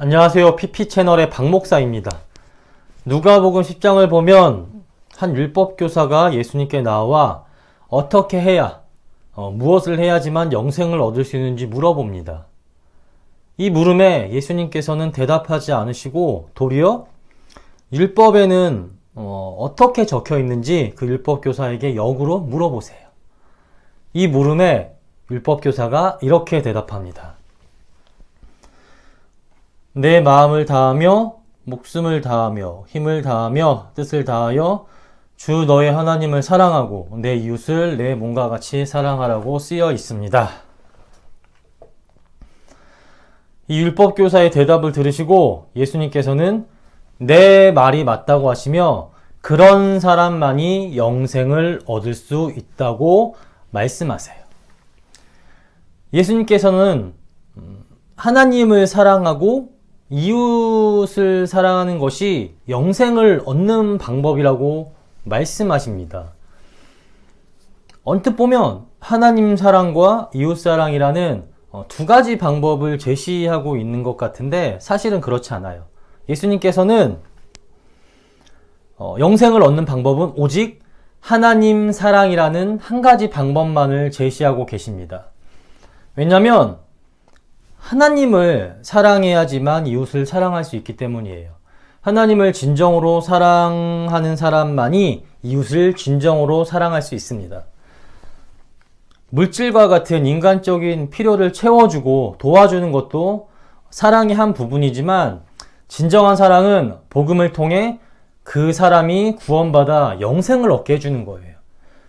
안녕하세요. PP 채널의 박목사입니다. 누가복음 10장을 보면 한 율법교사가 예수님께 나와 어떻게 해야, 무엇을 해야지만 영생을 얻을 수 있는지 물어봅니다. 이 물음에 예수님께서는 대답하지 않으시고 도리어 율법에는 어떻게 적혀 있는지 그 율법교사에게 역으로 물어보세요. 이 물음에 율법교사가 이렇게 대답합니다. 내 마음을 다하며 목숨을 다하며 힘을 다하며 뜻을 다하여 주 너의 하나님을 사랑하고 내 이웃을 내 몸과 같이 사랑하라고 쓰여 있습니다. 이 율법교사의 대답을 들으시고 예수님께서는 내 말이 맞다고 하시며 그런 사람만이 영생을 얻을 수 있다고 말씀하세요. 예수님께서는 하나님을 사랑하고 이웃을 사랑하는 것이 영생을 얻는 방법이라고 말씀하십니다. 언뜻 보면 하나님 사랑과 이웃 사랑이라는 두 가지 방법을 제시하고 있는 것 같은데 사실은 그렇지 않아요. 예수님께서는 영생을 얻는 방법은 오직 하나님 사랑이라는 한 가지 방법만을 제시하고 계십니다. 왜냐하면 하나님을 사랑해야지만 이웃을 사랑할 수 있기 때문이에요. 하나님을 진정으로 사랑하는 사람만이 이웃을 진정으로 사랑할 수 있습니다. 물질과 같은 인간적인 필요를 채워주고 도와주는 것도 사랑의 한 부분이지만 진정한 사랑은 복음을 통해 그 사람이 구원받아 영생을 얻게 해주는 거예요.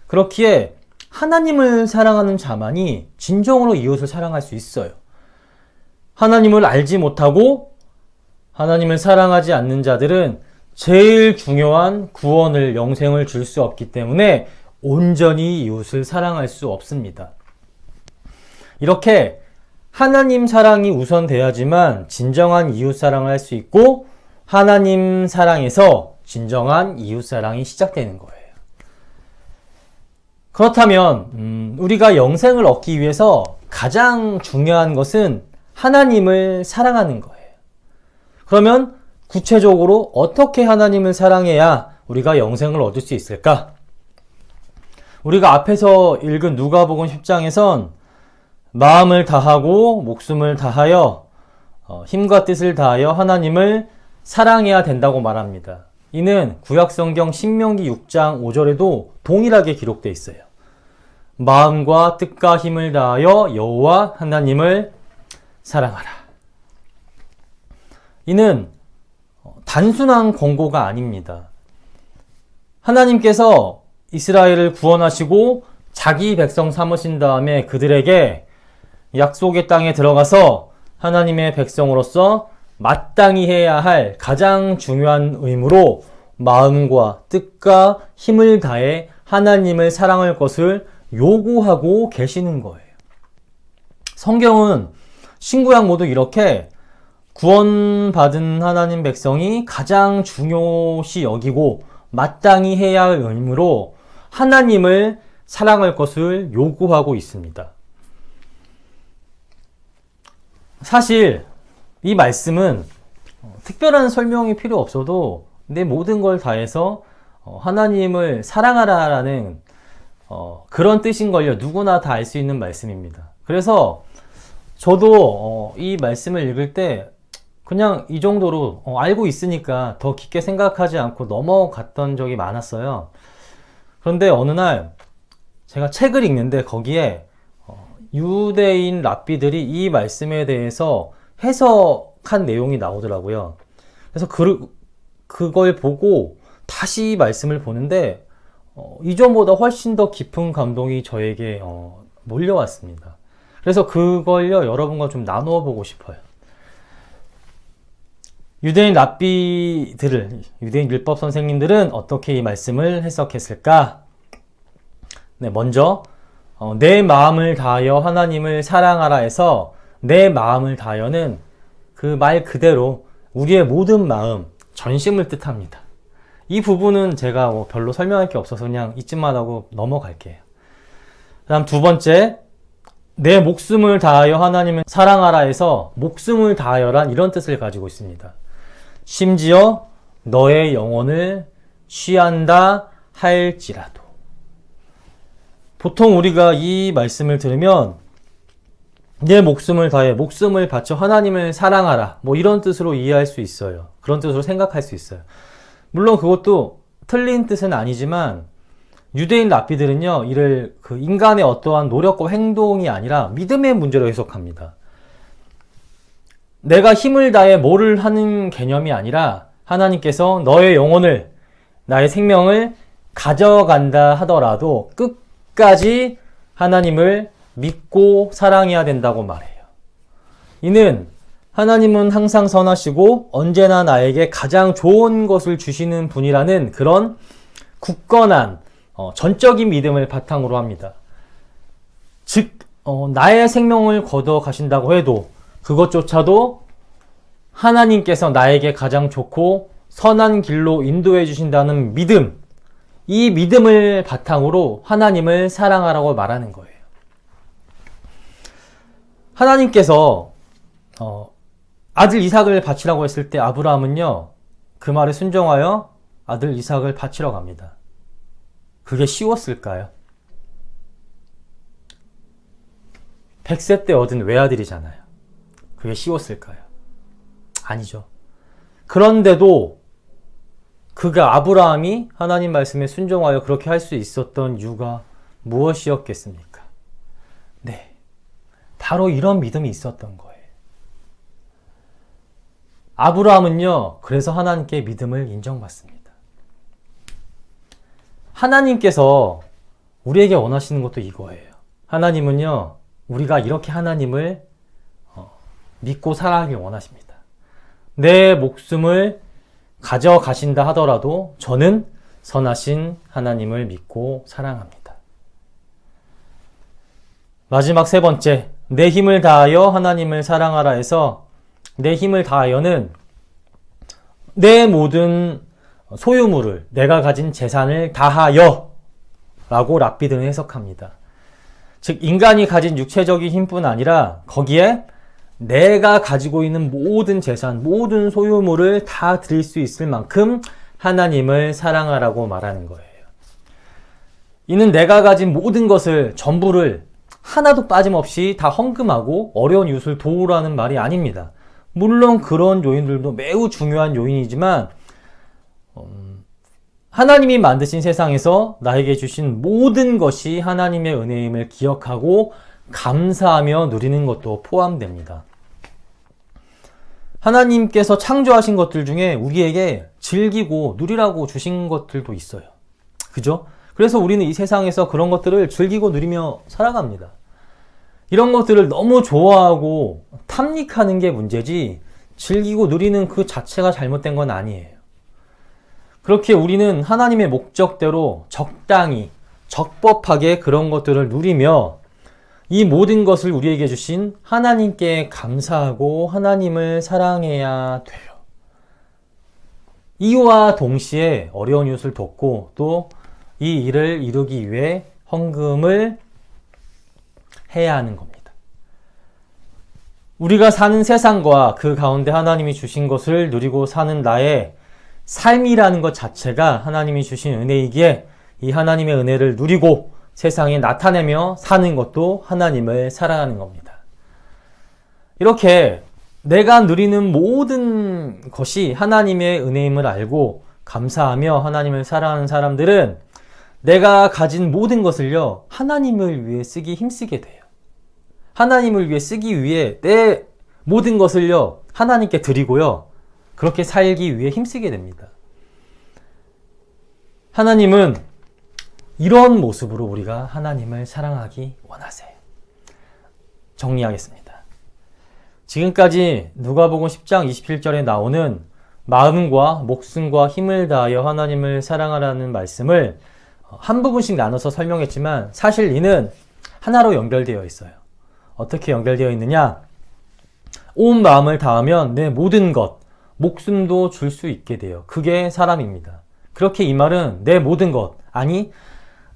그렇기에 하나님을 사랑하는 자만이 진정으로 이웃을 사랑할 수 있어요. 하나님을 알지 못하고 하나님을 사랑하지 않는 자들은 제일 중요한 구원을, 영생을 줄 수 없기 때문에 온전히 이웃을 사랑할 수 없습니다. 이렇게 하나님 사랑이 우선돼야지만 진정한 이웃 사랑을 할 수 있고 하나님 사랑에서 진정한 이웃 사랑이 시작되는 거예요. 그렇다면 우리가 영생을 얻기 위해서 가장 중요한 것은 하나님을 사랑하는 거예요. 그러면 구체적으로 어떻게 하나님을 사랑해야 우리가 영생을 얻을 수 있을까? 우리가 앞에서 읽은 누가복음 10장에선 마음을 다하고 목숨을 다하여 힘과 뜻을 다하여 하나님을 사랑해야 된다고 말합니다. 이는 구약성경 신명기 6장 5절에도 동일하게 기록되어 있어요. 마음과 뜻과 힘을 다하여 여호와 하나님을 사랑하라. 이는 단순한 권고가 아닙니다. 하나님께서 이스라엘을 구원하시고 자기 백성 삼으신 다음에 그들에게 약속의 땅에 들어가서 하나님의 백성으로서 마땅히 해야 할 가장 중요한 의무로 마음과 뜻과 힘을 다해 하나님을 사랑할 것을 요구하고 계시는 거예요. 성경은 신구약 모두 이렇게 구원받은 하나님 백성이 가장 중요시 여기고 마땅히 해야 할 의무로 하나님을 사랑할 것을 요구하고 있습니다. 사실 이 말씀은 특별한 설명이 필요 없어도 내 모든 걸 다해서 하나님을 사랑하라라는 그런 뜻인걸요. 누구나 다 알 수 있는 말씀입니다. 그래서 저도 이 말씀을 읽을 때 그냥 이 정도로 알고 있으니까 더 깊게 생각하지 않고 넘어갔던 적이 많았어요. 그런데 어느 날 제가 책을 읽는데 거기에 유대인 랍비들이 이 말씀에 대해서 해석한 내용이 나오더라고요. 그래서 그걸 보고 다시 이 말씀을 보는데 이전보다 훨씬 더 깊은 감동이 저에게 몰려왔습니다. 그래서 그걸요 여러분과 좀 나누어 보고 싶어요. 유대인 랍비들을, 유대인 율법 선생님들은 어떻게 이 말씀을 해석했을까? 네, 먼저 내 마음을 다하여 하나님을 사랑하라 해서 내 마음을 다하여는 그 말 그대로 우리의 모든 마음, 전심을 뜻합니다. 이 부분은 제가 별로 설명할 게 없어서 그냥 이쯤만 하고 넘어갈게요. 그 다음 두 번째, 내 목숨을 다하여 하나님을 사랑하라에서 목숨을 다하여란 이런 뜻을 가지고 있습니다. 심지어 너의 영혼을 취한다 할지라도. 보통 우리가 이 말씀을 들으면 내 목숨을 다해 목숨을 바쳐 하나님을 사랑하라 뭐 이런 뜻으로 이해할 수 있어요. 그런 뜻으로 생각할 수 있어요. 물론 그것도 틀린 뜻은 아니지만 유대인 랍비들은요 이를 그 인간의 어떠한 노력과 행동이 아니라 믿음의 문제로 해석합니다. 내가 힘을 다해 뭐를 하는 개념이 아니라 하나님께서 너의 영혼을 나의 생명을 가져간다 하더라도 끝까지 하나님을 믿고 사랑해야 된다고 말해요. 이는 하나님은 항상 선하시고 언제나 나에게 가장 좋은 것을 주시는 분이라는 그런 굳건한 전적인 믿음을 바탕으로 합니다. 즉 나의 생명을 걷어 가신다고 해도 그것조차도 하나님께서 나에게 가장 좋고 선한 길로 인도해 주신다는 믿음, 이 믿음을 바탕으로 하나님을 사랑하라고 말하는 거예요. 하나님께서 아들 이삭을 바치라고 했을 때 아브라함은요 그 말에 순종하여 아들 이삭을 바치러 갑니다. 그게 쉬웠을까요? 100세 때 얻은 외아들이잖아요. 그게 쉬웠을까요? 아니죠. 그런데도 그가 아브라함이 하나님 말씀에 순종하여 그렇게 할 수 있었던 이유가 무엇이었겠습니까? 네, 바로 이런 믿음이 있었던 거예요. 아브라함은요, 그래서 하나님께 믿음을 인정받습니다. 하나님께서 우리에게 원하시는 것도 이거예요. 하나님은요, 우리가 이렇게 하나님을 믿고 살아가길 원하십니다. 내 목숨을 가져가신다 하더라도 저는 선하신 하나님을 믿고 사랑합니다. 마지막 세 번째, 내 힘을 다하여 하나님을 사랑하라 해서 내 힘을 다하여는 내 모든 소유물을, 내가 가진 재산을 다하여 라고 랍비들은 해석합니다. 즉 인간이 가진 육체적인 힘뿐 아니라 거기에 내가 가지고 있는 모든 재산, 모든 소유물을 다 드릴 수 있을 만큼 하나님을 사랑하라고 말하는 거예요. 이는 내가 가진 모든 것을 전부를 하나도 빠짐없이 다 헌금하고 어려운 이웃을 도우라는 말이 아닙니다. 물론 그런 요인들도 매우 중요한 요인이지만 하나님이 만드신 세상에서 나에게 주신 모든 것이 하나님의 은혜임을 기억하고 감사하며 누리는 것도 포함됩니다. 하나님께서 창조하신 것들 중에 우리에게 즐기고 누리라고 주신 것들도 있어요. 그죠? 그래서 우리는 이 세상에서 그런 것들을 즐기고 누리며 살아갑니다. 이런 것들을 너무 좋아하고 탐닉하는 게 문제지 즐기고 누리는 그 자체가 잘못된 건 아니에요. 그렇게 우리는 하나님의 목적대로 적당히, 적법하게 그런 것들을 누리며 이 모든 것을 우리에게 주신 하나님께 감사하고 하나님을 사랑해야 돼요. 이와 동시에 어려운 이웃을 돕고 또 이 일을 이루기 위해 헌금을 해야 하는 겁니다. 우리가 사는 세상과 그 가운데 하나님이 주신 것을 누리고 사는 나의 삶이라는 것 자체가 하나님이 주신 은혜이기에 이 하나님의 은혜를 누리고 세상에 나타내며 사는 것도 하나님을 사랑하는 겁니다. 이렇게 내가 누리는 모든 것이 하나님의 은혜임을 알고 감사하며 하나님을 사랑하는 사람들은 내가 가진 모든 것을요, 하나님을 위해 쓰기 힘쓰게 돼요. 하나님을 위해 쓰기 위해 내 모든 것을요, 하나님께 드리고요, 그렇게 살기 위해 힘쓰게 됩니다. 하나님은 이런 모습으로 우리가 하나님을 사랑하기 원하세요. 정리하겠습니다. 지금까지 누가복음 10장 27절에 나오는 마음과 목숨과 힘을 다하여 하나님을 사랑하라는 말씀을 한 부분씩 나눠서 설명했지만 사실 이는 하나로 연결되어 있어요. 어떻게 연결되어 있느냐? 온 마음을 다하면 내 모든 것, 목숨도 줄 수 있게 돼요. 그게 사람입니다. 그렇게 이 말은 내 모든 것, 아니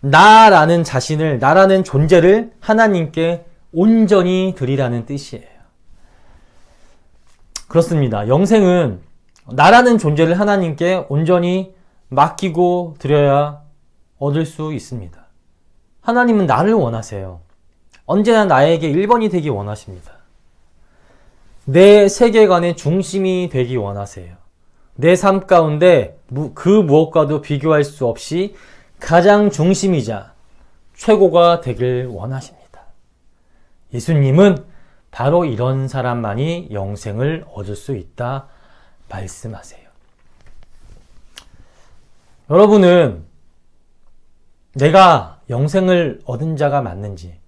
나라는 자신을, 나라는 존재를 하나님께 온전히 드리라는 뜻이에요. 그렇습니다. 영생은 나라는 존재를 하나님께 온전히 맡기고 드려야 얻을 수 있습니다. 하나님은 나를 원하세요. 언제나 나에게 1번이 되기 원하십니다. 내 세계관의 중심이 되기 원하세요. 내 삶 가운데 그 무엇과도 비교할 수 없이 가장 중심이자 최고가 되길 원하십니다. 예수님은 바로 이런 사람만이 영생을 얻을 수 있다 말씀하세요. 여러분은 내가 영생을 얻은 자가 맞는지,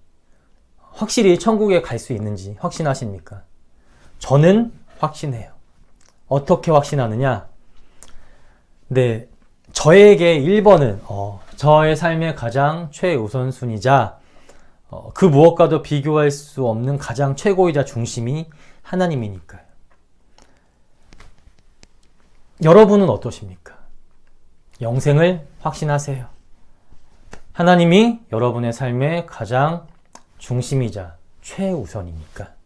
확실히 천국에 갈 수 있는지 확신하십니까? 저는 확신해요. 어떻게 확신하느냐? 네, 저에게 1번은 저의 삶의 가장 최우선순위자 그 무엇과도 비교할 수 없는 가장 최고이자 중심이 하나님이니까요. 여러분은 어떠십니까? 영생을 확신하세요. 하나님이 여러분의 삶의 가장 중심이자 최우선이니까.